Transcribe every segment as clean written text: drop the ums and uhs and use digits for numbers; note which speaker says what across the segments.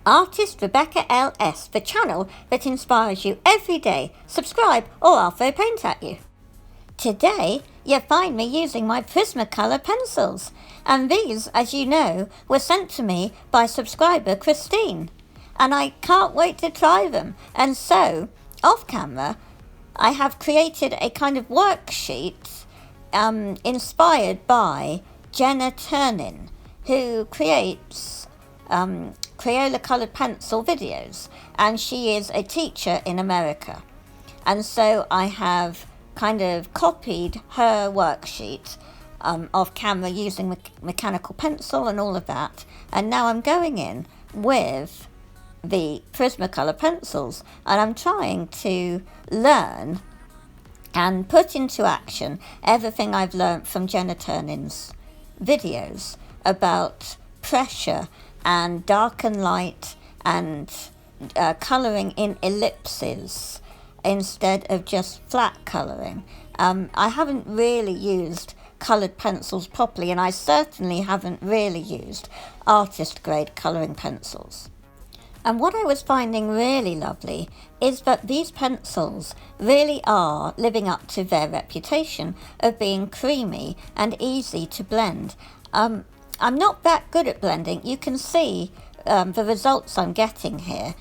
Speaker 1: ArtistRebeccaLS, the channel that inspires you every day. Subscribe or I'll throw paint at you. Today, you'll find me using my Prismacolor pencils, and these, as you know, were sent to me by subscriber Christine, and I can't wait to try them. And so, off camera, I have created a kind of worksheet inspired by Jenna Turin, who creates Crayola coloured pencil videos, and she is a teacher in America. And so I have kind of copied her worksheet off camera using mechanical pencil and all of that, and now I'm going in with the Prismacolor pencils, and I'm trying to learn and put into action everything I've learnt from Jenna Turin's videos about pressure and dark and light and colouring in ellipses instead of just flat colouring. I haven't really used coloured pencils properly, and I certainly haven't really used artist grade colouring pencils. And what I was finding really lovely is that these pencils really are living up to their reputation of being creamy and easy to blend. I'm not that good at blending. You can see the results I'm getting here,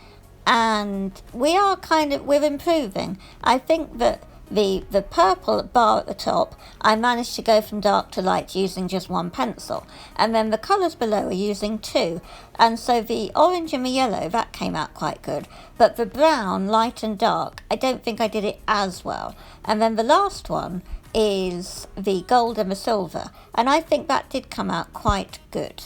Speaker 1: and we're improving. I think that the purple bar at the top, I managed to go from dark to light using just one pencil, and then the colours below are using two, and so the orange and the yellow, that came out quite good, but the brown, light and dark, I don't think I did it as well. And then the last one is the gold and the silver, and I think that did come out quite good.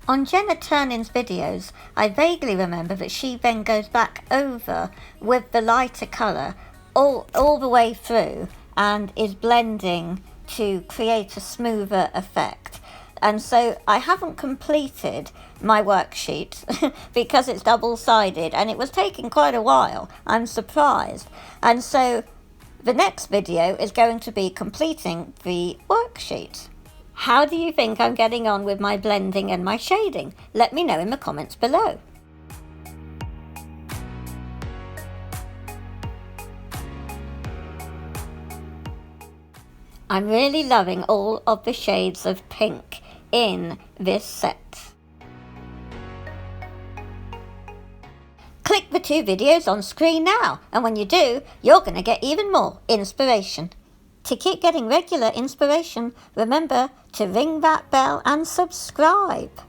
Speaker 1: On Jenna Turin's videos, I vaguely remember that she then goes back over with the lighter colour all the way through and is blending to create a smoother effect. And so I haven't completed my worksheet because it's double-sided and it was taking quite a while. I'm surprised. And so the next video is going to be completing the worksheet. How do you think I'm getting on with my blending and my shading? Let me know in the comments below. I'm really loving all of the shades of pink in this set. Click the 2 videos on screen now, and when you do, you're going to get even more inspiration. To keep getting regular inspiration, remember to ring that bell and subscribe.